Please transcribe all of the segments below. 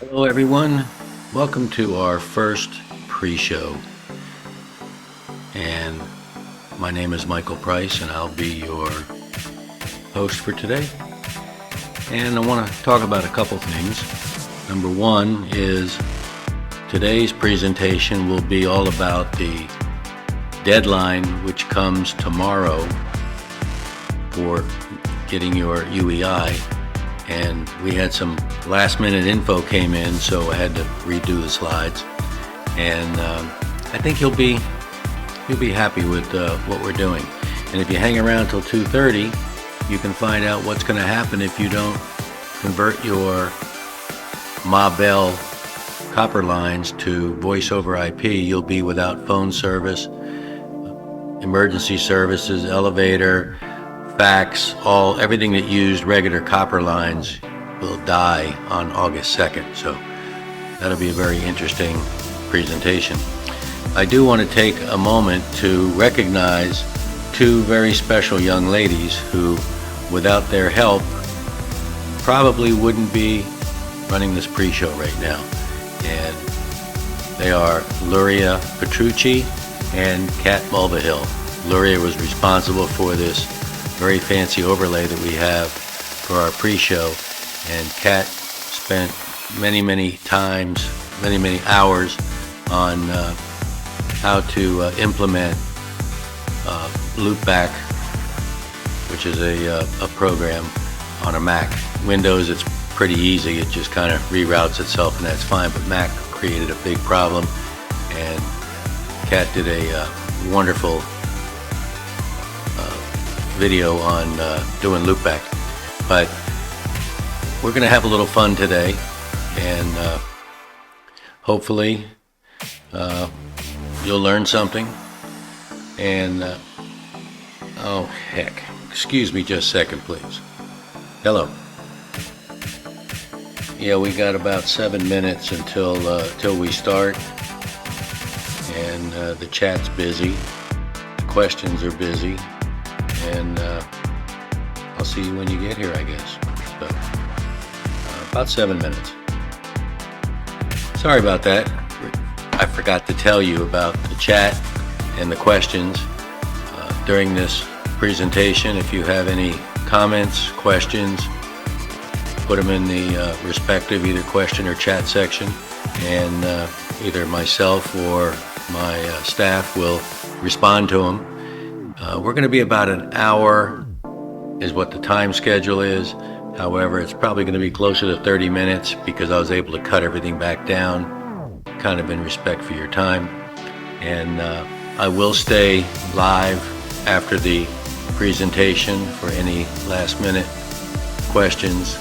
Hello everyone, welcome to our first pre-show, and my name is Michael Price and I'll be your host for today. And I want to talk about a couple things. Number one is today's presentation will be all about the deadline which comes tomorrow for getting your UEI. And we had some last minute info came in, so I had to redo the slides. And I think you'll be happy with what we're doing. And if you hang around till 2:30, you can find out what's going to happen if you don't convert your Ma Bell copper lines to voice over IP. You'll be without phone service, emergency services, elevator, fax, everything that used regular copper lines will die on August 2nd. So that'll be a very interesting presentation. I do want to take a moment to recognize two very special young ladies who, without their help, probably wouldn't be running this pre-show right now. And they are Luria Petrucci and Kat Mulvihill. Luria was responsible for this very fancy overlay that we have for our pre-show, and Kat spent many hours on how to implement Loopback, which is a program on a Mac. Windows, it's pretty easy, it just kind of reroutes itself and that's fine, but Mac created a big problem, and Kat did a wonderful video on doing Loopback. But we're going to have a little fun today, and hopefully you'll learn something. And oh heck, excuse me just a second please. Hello. Yeah, we got about 7 minutes until we start, and the chat's busy, the questions are busy, and I'll see you when you get here, I guess. So about 7 minutes. Sorry about that. I forgot to tell you about the chat and the questions during this presentation. If you have any comments, questions, put them in the respective either question or chat section, and either myself or my staff will respond to them. We're going to be about an hour is what the time schedule is. However, it's probably going to be closer to 30 minutes because I was able to cut everything back down, kind of in respect for your time. And I will stay live after the presentation for any last minute questions,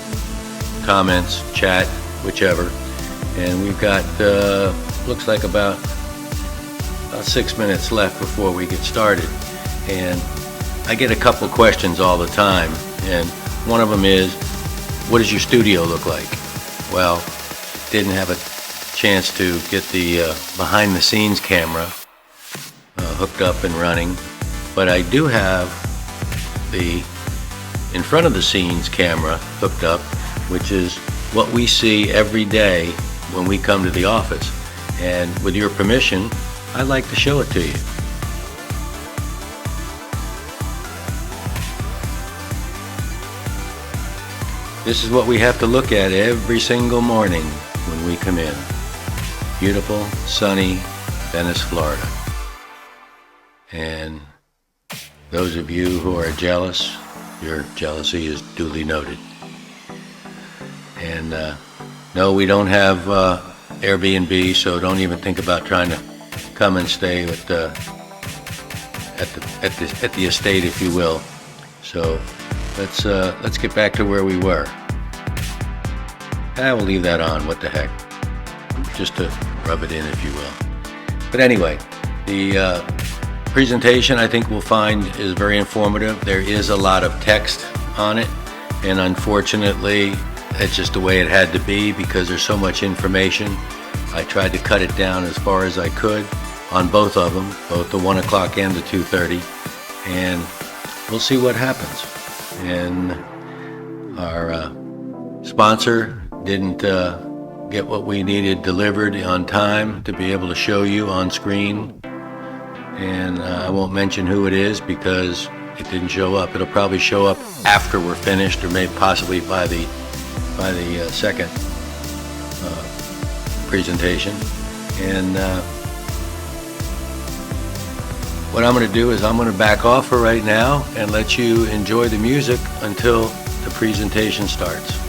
comments, chat, whichever. And we've got, looks like about 6 minutes left before we get started. And I get a couple questions all the time, and one of them is, what does your studio look like? Well, didn't have a chance to get the behind the scenes camera hooked up and running, but I do have the in front of the scenes camera hooked up, which is what we see every day when we come to the office. And with your permission, I'd like to show it to you. This is what we have to look at every single morning when we come in. Beautiful, sunny Venice, Florida. And those of you who are jealous, your jealousy is duly noted. And no, we don't have Airbnb, so don't even think about trying to come and stay at the estate, if you will. So let's get back to where we were. I will leave that on, what the heck, just to rub it in, if you will. But anyway, the presentation I think we'll find is very informative. There is a lot of text on it, and unfortunately it's just the way it had to be because there's so much information. I tried to cut it down as far as I could on both of them, both the 1 o'clock and the 2:30, and we'll see what happens. And our sponsor didn't get what we needed delivered on time to be able to show you on screen. And I won't mention who it is because it didn't show up. It'll probably show up after we're finished, or maybe possibly by the second presentation. And what I'm going to do is I'm going to back off for right now and let you enjoy the music until the presentation starts.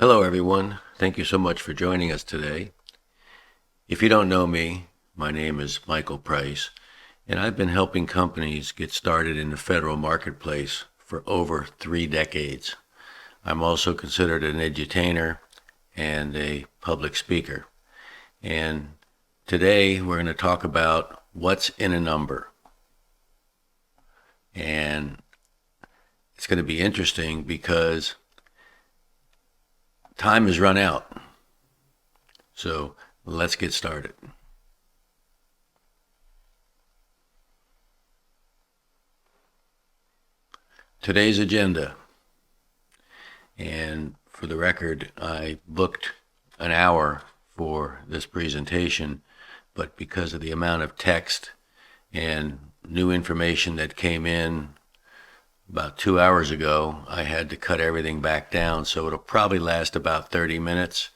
Hello, everyone. Thank you so much for joining us today. If you don't know me, my name is Michael Price, and I've been helping companies get started in the federal marketplace for over 3 decades. I'm also considered an edutainer and a public speaker. And today we're going to talk about what's in a number. And it's going to be interesting because time has run out. So let's get started. Today's agenda. And for the record, I booked an hour for this presentation, but because of the amount of text and new information that came in about 2 hours ago, I had to cut everything back down. So it'll probably last about 30 minutes,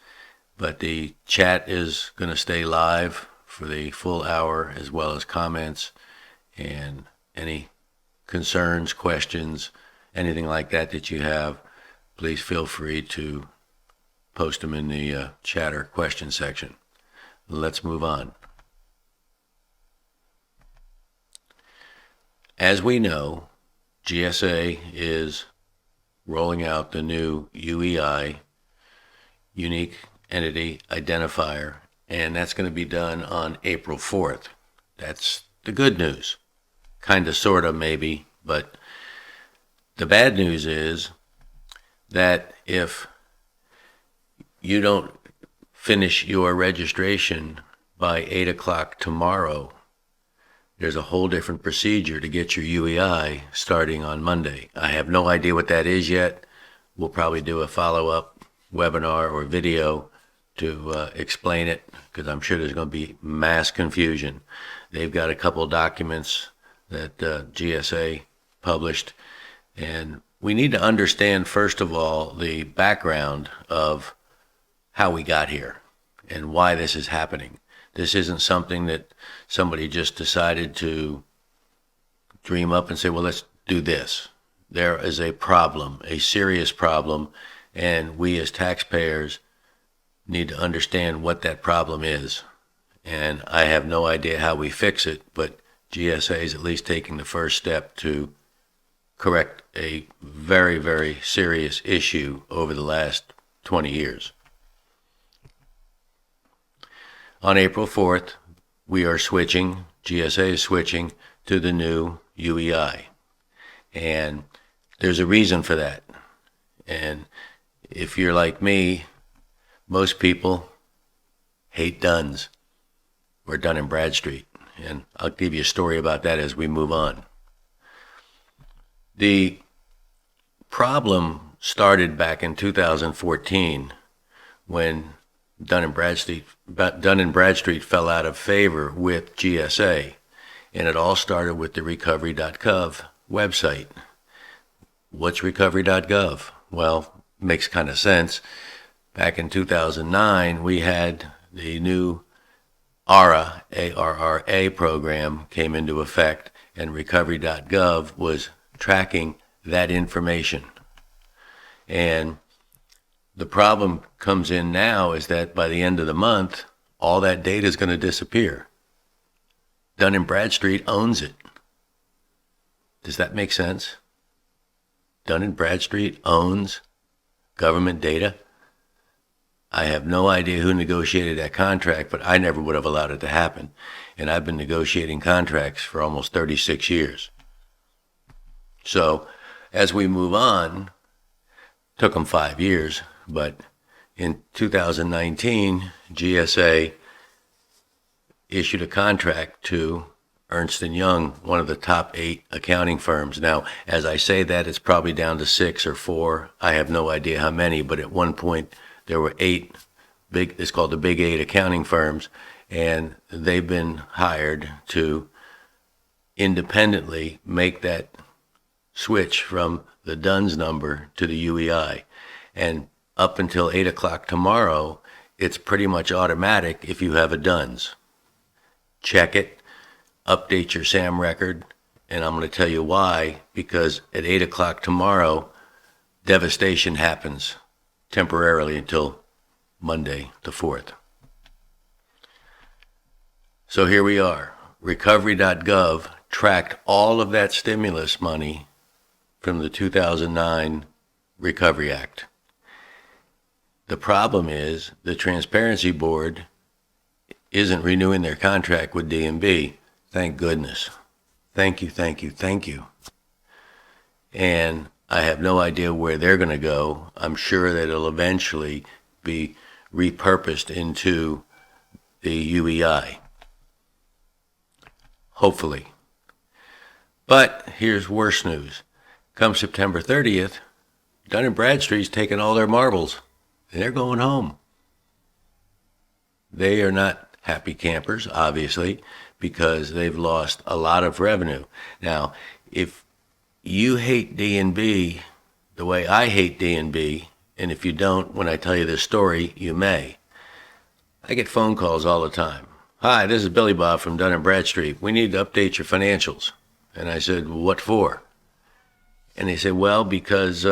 but the chat is going to stay live for the full hour, as well as comments and any concerns, questions, anything like that that you have. Please feel free to post them in the chat or question section. Let's move on. As we know, GSA is rolling out the new UEI, Unique Entity Identifier, and that's going to be done on April 4th. That's the good news. Kind of, sort of, maybe, but the bad news is that if you don't finish your registration by 8 o'clock tomorrow, there's a whole different procedure to get your UEI starting on Monday. I have no idea what that is yet. We'll probably do a follow-up webinar or video to explain it, because I'm sure there's going to be mass confusion. They've got a couple documents that GSA published, and we need to understand, first of all, the background of how we got here and why this is happening. This isn't something that somebody just decided to dream up and say, well, let's do this. There is a problem, a serious problem, and we as taxpayers need to understand what that problem is. And I have no idea how we fix it, but GSA is at least taking the first step to correct a very, very serious issue over the last 20 years. On April 4th, we are switching, GSA is switching to the new UEI. And there's a reason for that. And if you're like me, most people hate DUNS, or Dun & Bradstreet. And I'll give you a story about that as we move on. The problem started back in 2014 when Dun & Bradstreet fell out of favor with GSA, and it all started with the Recovery.gov website. What's Recovery.gov? Well, makes kind of sense. Back in 2009, we had the new ARRA, ARRA program came into effect, and Recovery.gov was tracking that information. And the problem comes in now is that by the end of the month, all that data is going to disappear. Dun & Bradstreet owns it. Does that make sense? Dun & Bradstreet owns government data. I have no idea who negotiated that contract, but I never would have allowed it to happen. And I've been negotiating contracts for almost 36 years. So as we move on, took them 5 years, but in 2019, GSA issued a contract to Ernst and Young, one of the top 8 accounting firms. Now, as I say that, it's probably down to 6 or 4. I have no idea how many, but at one point there were 8 big, it's called the Big 8 accounting firms, and they've been hired to independently make that switch from the DUNS number to the UEI. And up until 8 o'clock tomorrow, it's pretty much automatic if you have a DUNS. Check it, update your SAM record, and I'm going to tell you why, because at 8 o'clock tomorrow, devastation happens temporarily until Monday the 4th. So here we are. Recovery.gov tracked all of that stimulus money from the 2009 Recovery Act. The problem is the Transparency Board isn't renewing their contract with D&B. Thank goodness. Thank you, thank you, thank you. And I have no idea where they're going to go. I'm sure that it'll eventually be repurposed into the UEI. Hopefully. But here's worse news. Come September 30th, Dun & Bradstreet's taking all their marbles, and they're going home. They are not happy campers, obviously, because they've lost a lot of revenue. Now, if you hate D&B the way I hate D&B, and if you don't, when I tell you this story, you may. I get phone calls all the time. Hi, this is Billy Bob from Dun & Bradstreet. We need to update your financials. And I said, well, what for? And they said, well, because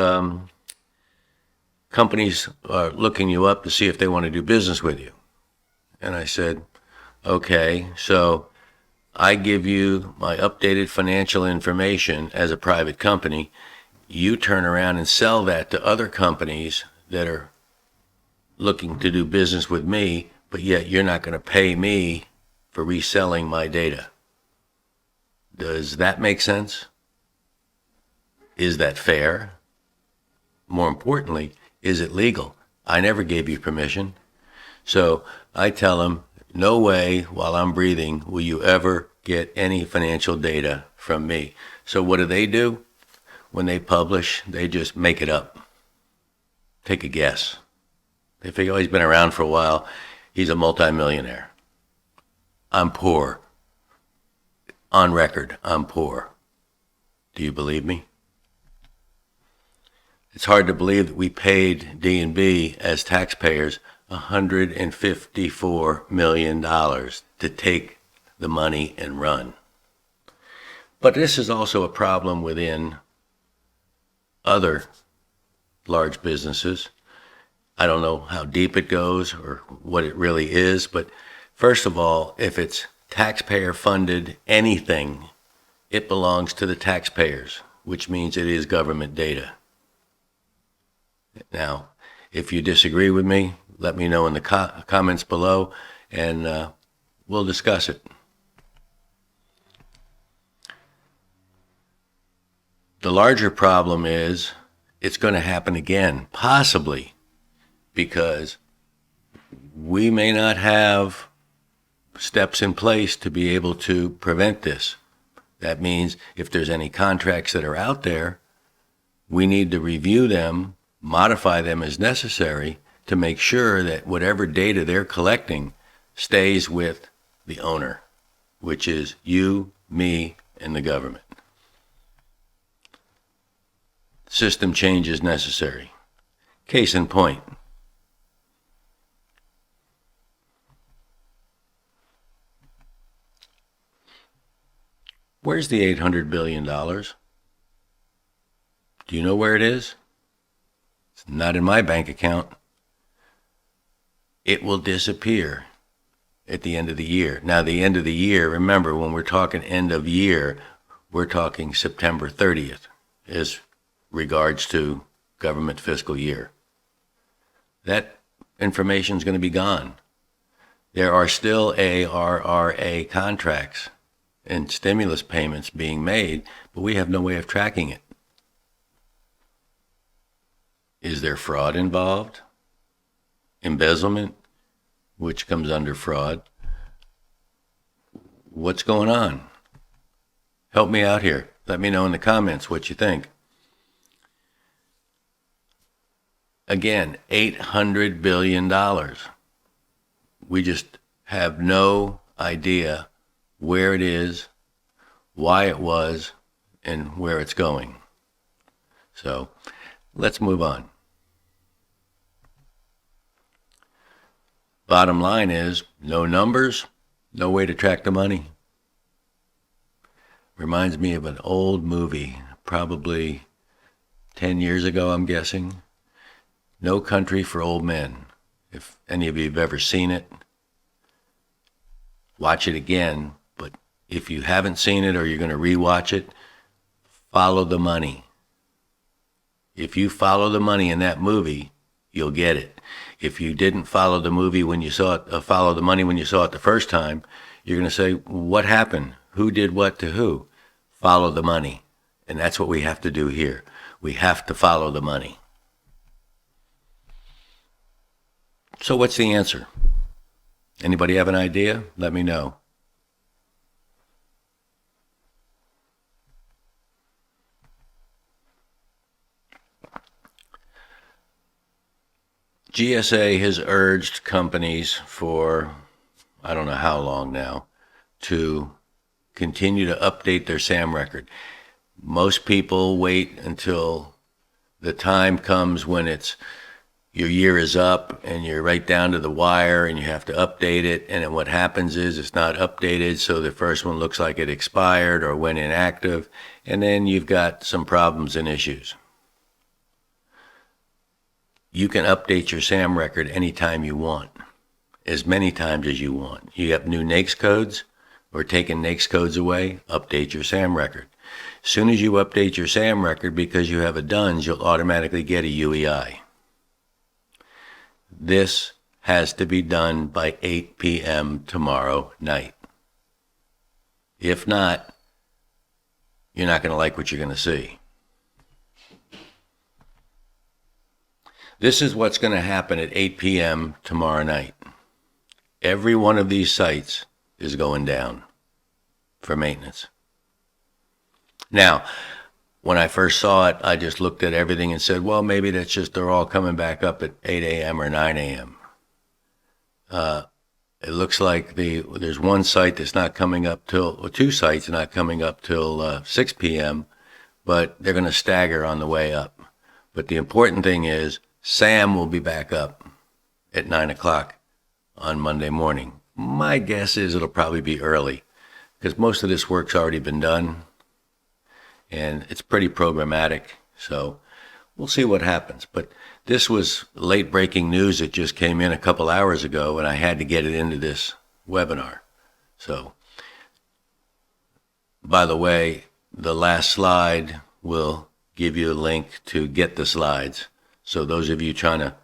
companies are looking you up to see if they want to do business with you. And I said, okay, so I give you my updated financial information as a private company. You turn around and sell that to other companies that are looking to do business with me, but yet you're not going to pay me for reselling my data. Does that make sense? Is that fair? More importantly, is it legal? I never gave you permission. So I tell them, no way while I'm breathing will you ever get any financial data from me. So what do? When they publish, they just make it up. Take a guess. They figure, oh, he's been around for a while. He's a multimillionaire. I'm poor. On record, I'm poor. Do you believe me? It's hard to believe that we paid D&B as taxpayers $154 million to take the money and run. But this is also a problem within other large businesses. I don't know how deep it goes or what it really is, but first of all, if it's taxpayer-funded anything, it belongs to the taxpayers, which means it is government data. Now, if you disagree with me, let me know in the comments below, and we'll discuss it. The larger problem is it's going to happen again, possibly, because we may not have steps in place to be able to prevent this. That means if there's any contracts that are out there, we need to review them, modify them as necessary to make sure that whatever data they're collecting stays with the owner, which is you, me, and the government. System change is necessary. Case in point. Where's the $800 billion? Do you know where it is? It's not in my bank account. It will disappear at the end of the year. Now, the end of the year, remember, when we're talking end of year, we're talking September 30th as regards to government fiscal year. That information is going to be gone. There are still ARRA contracts and stimulus payments being made, but we have no way of tracking it. Is there fraud involved? Embezzlement, which comes under fraud. What's going on? Help me out here. Let me know in the comments what you think. Again, $800 billion. We just have no idea where it is, why it was, and where it's going. So let's move on. Bottom line is, no numbers, no way to track the money. Reminds me of an old movie, probably 10 years ago, I'm guessing. No Country for Old Men. If any of you have ever seen it, watch it again. But if you haven't seen it or you're going to rewatch it, follow the money. If you follow the money in that movie, you'll get it. If you didn't follow the movie when you saw it, follow the money when you saw it the first time, you're going to say, what happened? Who did what to who? Follow the money. And that's what we have to do here. We have to follow the money. So what's the answer? Anybody have an idea? Let me know. GSA has urged companies for, I don't know how long now, to continue to update their SAM record. Most people wait until the time comes when your year is up and you're right down to the wire and you have to update it. And then what happens is it's not updated, so the first one looks like it expired or went inactive, and then you've got some problems and issues. You can update your SAM record anytime you want, as many times as you want. You have new NAICS codes or taking NAICS codes away, update your SAM record. As soon as you update your SAM record, because you have a DUNS, you'll automatically get a UEI. This has to be done by 8 p.m. tomorrow night. If not, you're not going to like what you're going to see. This is what's going to happen at 8 p.m. tomorrow night. Every one of these sites is going down for maintenance. Now, when I first saw it, I just looked at everything and said, well, maybe that's just they're all coming back up at 8 a.m. or 9 a.m. It looks like there's one site that's not coming up till, or two sites not coming up till 6 p.m., but they're going to stagger on the way up. But the important thing is SAM will be back up at 9 o'clock on Monday morning. My guess is it'll probably be early because most of this work's already been done and it's pretty programmatic. So we'll see what happens. But this was late breaking news that just came in a couple hours ago and I had to get it into this webinar. So, by the way, the last slide will give you a link to get the slides. So those of you trying to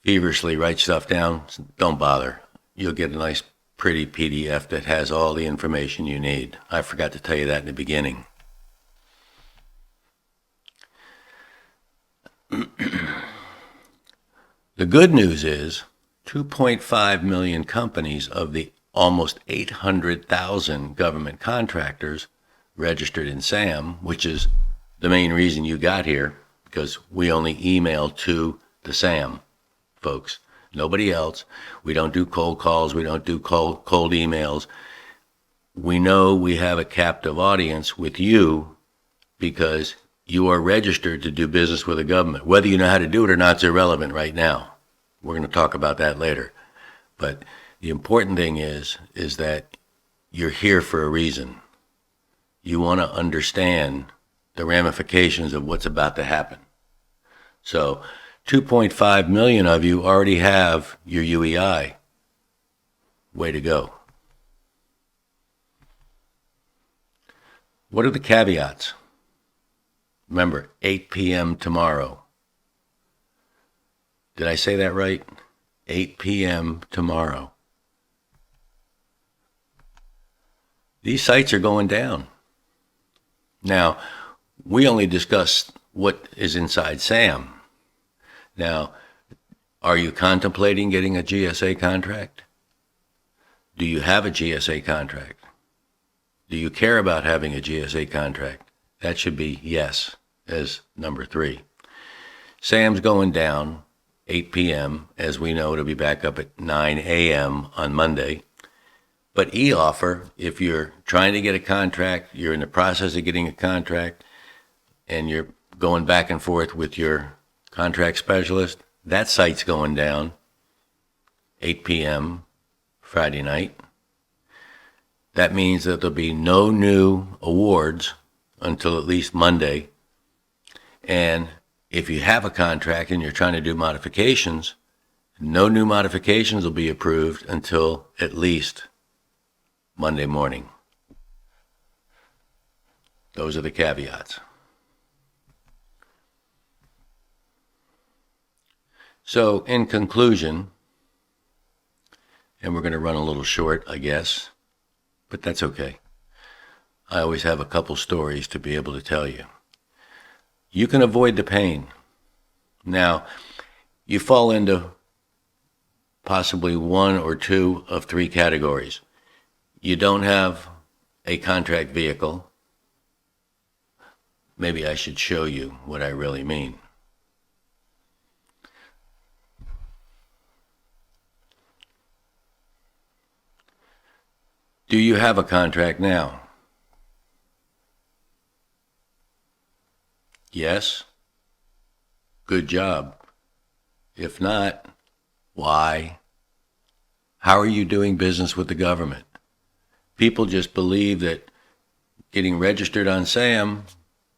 feverishly write stuff down, don't bother. You'll get a nice, pretty PDF that has all the information you need. I forgot to tell you that in the beginning. The good news is 2.5 million companies of the almost 800,000 government contractors registered in SAM, which is the main reason you got here, because we only email to the SAM folks, nobody else. We don't do cold calls. We don't do cold emails. We know we have a captive audience with you because you are registered to do business with the government. Whether you know how to do it or not is irrelevant right now. We're going to talk about that later. But the important thing is that you're here for a reason. You want to understand the ramifications of what's about to happen. So 2.5 million of you already have your UEI. Way to go. What are the caveats? Remember, 8 p.m. tomorrow. Did I say that right? 8 p.m. tomorrow. These sites are going down. Now, we only discussed what is inside SAM. Now, are you contemplating getting a GSA contract? Do you have a GSA contract? Do you care about having a GSA contract? That should be yes, as number 3. SAM's going down, 8 p.m. As we know, it'll be back up at 9 a.m. on Monday. But e-offer, if you're trying to get a contract, you're in the process of getting a contract, and you're going back and forth with your contract specialist, that site's going down, 8 p.m. Friday night. That means that there'll be no new awards until at least Monday. And if you have a contract and you're trying to do modifications, no new modifications will be approved until at least Monday morning. Those are the caveats. So, in conclusion, and we're going to run a little short, I guess, but that's okay. I always have a couple stories to be able to tell you. You can avoid the pain. Now, you fall into possibly one or two of three categories. You don't have a contract vehicle. Maybe I should show you what I really mean. Do you have a contract now? Yes? Good job. If not, why? How are you doing business with the government? People just believe that getting registered on SAM,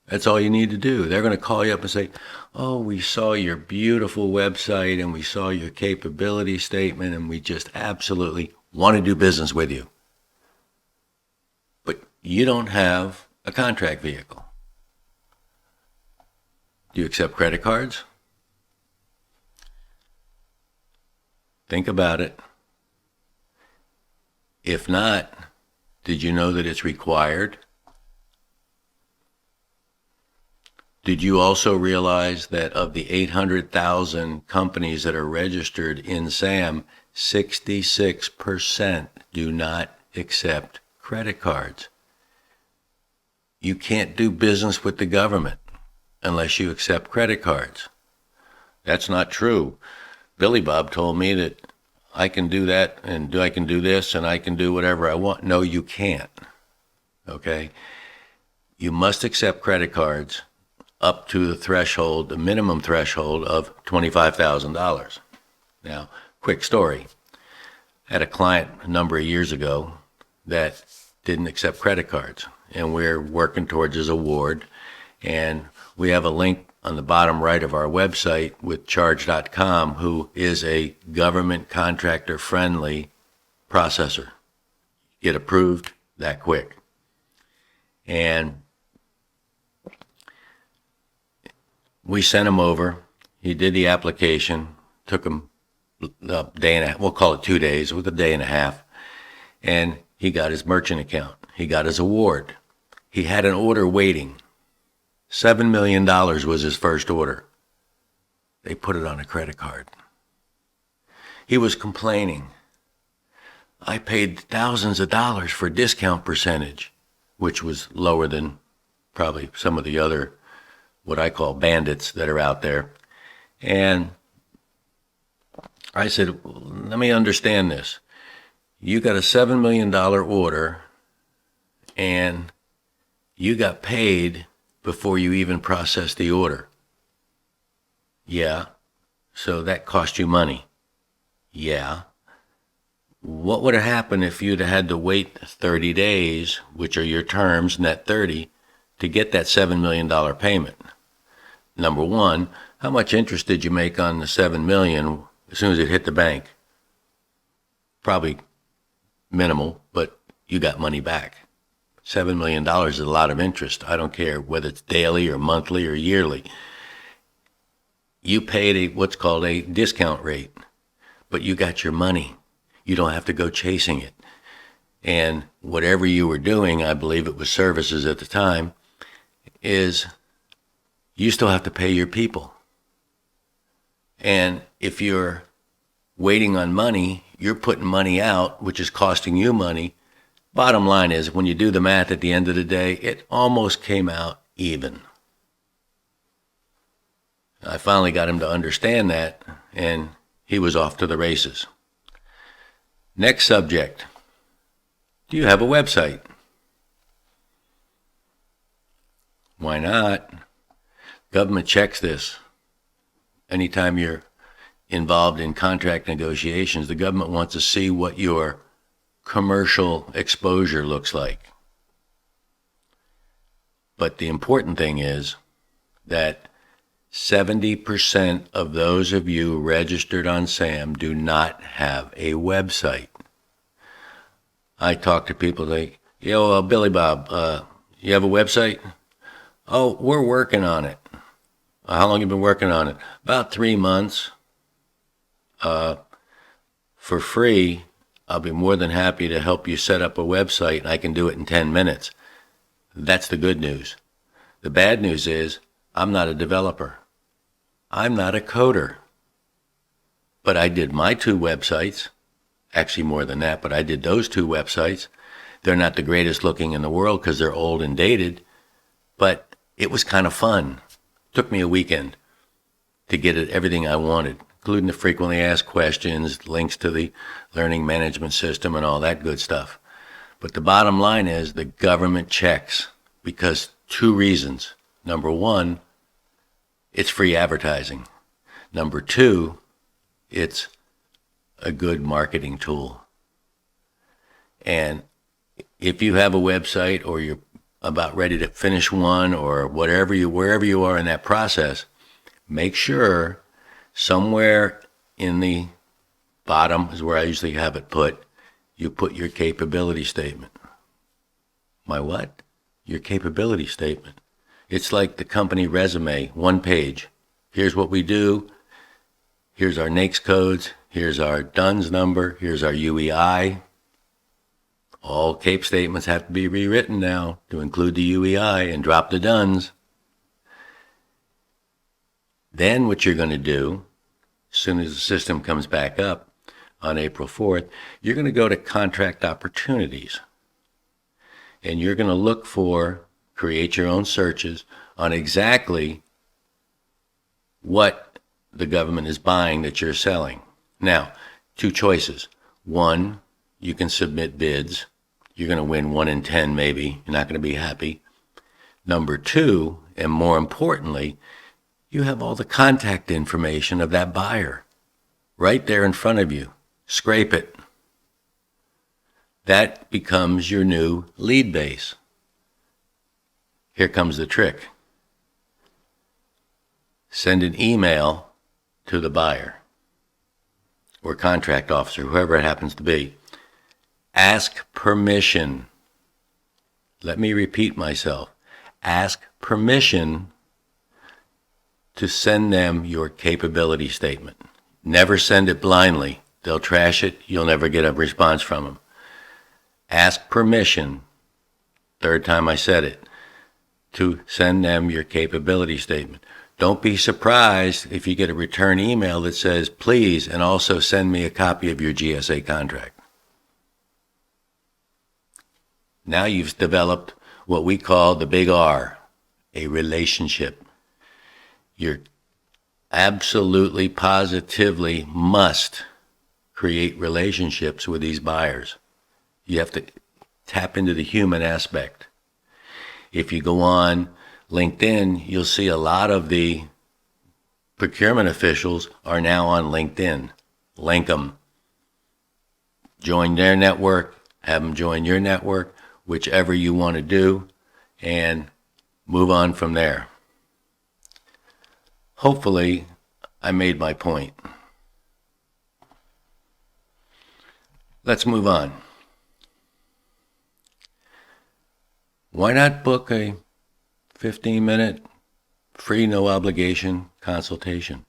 that's all you need to do. They're going to call you up and say, oh, we saw your beautiful website and we saw your capability statement and we just absolutely want to do business with you. But you don't have a contract vehicle. Do you accept credit cards? Think about it. If not, did you know that it's required? Did you also realize that of the 800,000 companies that are registered in SAM, 66% do not accept credit cards? You can't do business with the government unless you accept credit cards. That's not true. Billy Bob told me that I can do that and I can do this and I can do whatever I want. No, you can't. Okay? You must accept credit cards up to the threshold, the minimum threshold of $25,000. Now, quick story. I had a client a number of years ago that didn't accept credit cards, and we're working towards his award, and we have a link on the bottom right of our website with charge.com, who is a government contractor friendly processor. Get approved that quick. And we sent him over. He did the application. Took him a day and a half. We'll call it 2 days, with a day and a half. And he got his merchant account. He got his award. He had an order waiting. $7 million was his first order. They put it on a credit card. He was complaining. I paid thousands of dollars for discount percentage, which was lower than probably some of the other, what I call bandits that are out there. And I said, let me understand this. You got a $7 million order and you got paid before you even processed the order. Yeah. So that cost you money. Yeah. What would have happened if you'd have had to wait 30 days, which are your terms, net 30, to get that $7 million payment? Number one, how much interest did you make on the $7 million as soon as it hit the bank? Probably minimal, but you got money back. $7 million is a lot of interest. I don't care whether it's daily or monthly or yearly. You paid what's called a discount rate, but you got your money. You don't have to go chasing it. And whatever you were doing, I believe it was services at the time, is you still have to pay your people. And if you're waiting on money, you're putting money out, which is costing you money. Bottom line is, when you do the math at the end of the day, it almost came out even. I finally got him to understand that, and he was off to the races. Next subject. Do you have a website? Why not? Government checks this. Anytime you're involved in contract negotiations, the government wants to see what your commercial exposure looks like. But the important thing is that 70% of those of you registered on SAM do not have a website. I talk to people like, yo, Billy Bob, you have a website? Oh, we're working on it. How long have you been working on it? About 3 months. For free, I'll be more than happy to help you set up a website, and I can do it in 10 minutes. That's the good news. The bad news is I'm not a developer. I'm not a coder. But I did my 2 websites. Actually more than that, but I did those 2 websites. They're not the greatest looking in the world because they're old and dated, but it was kind of fun. Took me a weekend to get it everything I wanted, including the frequently asked questions, links to the learning management system, and all that good stuff. But the bottom line is the government checks because 2 reasons. Number 1, it's free advertising. Number 2, it's a good marketing tool. And if you have a website or you're about ready to finish one or wherever you are in that process, make sure somewhere in the bottom is where I usually have it put, you put your capability statement. My what? Your capability statement. It's like the company resume, 1 page. Here's what we do. Here's our NAICS codes. Here's our DUNS number. Here's our UEI. All CAPE statements have to be rewritten now to include the UEI and drop the DUNS. Then what you're going to do, as soon as the system comes back up on April 4th, you're going to go to contract opportunities. And you're going to look for, create your own searches on exactly what the government is buying that you're selling. Now, 2 choices. 1, you can submit bids. You're going to win 1 in 10 maybe. You're not going to be happy. Number 2, and more importantly, you have all the contact information of that buyer right there in front of you. Scrape it. That becomes your new lead base. Here comes the trick. Send an email to the buyer or contract officer, whoever it happens to be. Ask permission. Let me repeat myself. Ask permission to send them your capability statement. Never send it blindly. They'll trash it. You'll never get a response from them. Ask permission, 3rd time I said it, to send them your capability statement. Don't be surprised if you get a return email that says, please, and also send me a copy of your GSA contract. Now you've developed what we call the big R, a relationship. You're absolutely, positively must create relationships with these buyers. You have to tap into the human aspect. If you go on LinkedIn, you'll see a lot of the procurement officials are now on LinkedIn. Link them. Join their network, have them join your network, whichever you want to do, and move on from there. Hopefully, I made my point. Let's move on. Why not book a 15-minute free, no obligation consultation?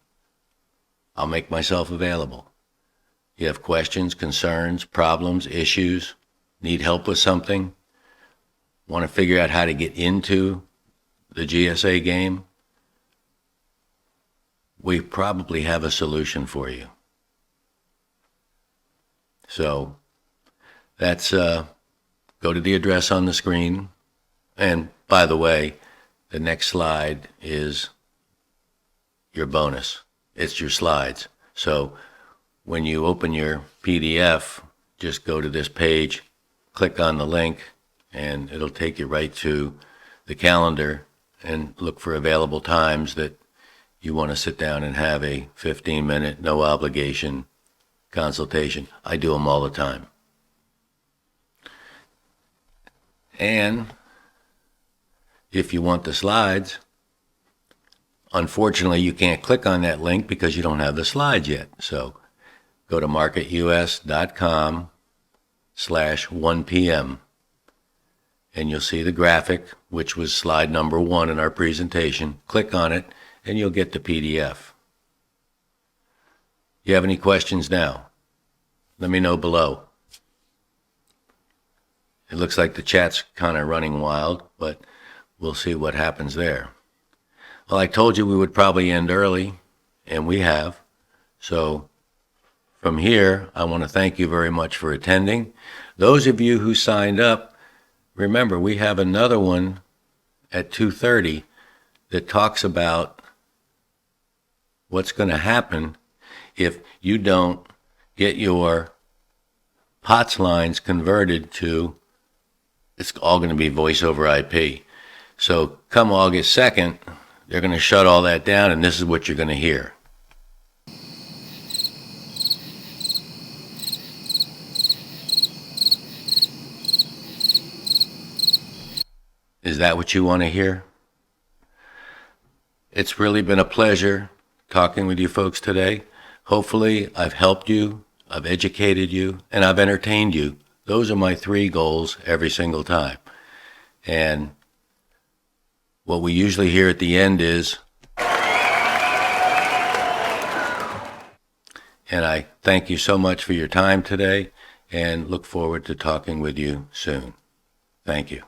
I'll make myself available. You have questions, concerns, problems, issues, need help with something, want to figure out how to get into the GSA game? We probably have a solution for you. So that's go to the address on the screen. And by the way, the next slide is your bonus. It's your slides. So when you open your PDF, just go to this page, click on the link, and it'll take you right to the calendar and look for available times that you want to sit down and have a 15-minute, no obligation consultation. I do them all the time. And if you want the slides, Unfortunately, you can't click on that link because you don't have the slides yet. So go to MarketUS.com/1PM and you'll see the graphic, which was slide number 1 in our presentation. Click on it and you'll get the PDF. You have any questions now? Let me know below. It looks like the chat's kind of running wild, but we'll see what happens there. Well, I told you we would probably end early, and we have. So from here, I want to thank you very much for attending. Those of you who signed up, remember, we have another one at 2:30 that talks about what's going to happen if you don't get your POTS lines converted to, it's all going to be voice over IP. So come August 2nd, they're going to shut all that down, and this is what you're going to hear. Is that what you want to hear? It's really been a pleasure talking with you folks today. Hopefully, I've helped you, I've educated you, and I've entertained you. Those are my 3 goals every single time. And what we usually hear at the end is, and I thank you so much for your time today and look forward to talking with you soon. Thank you.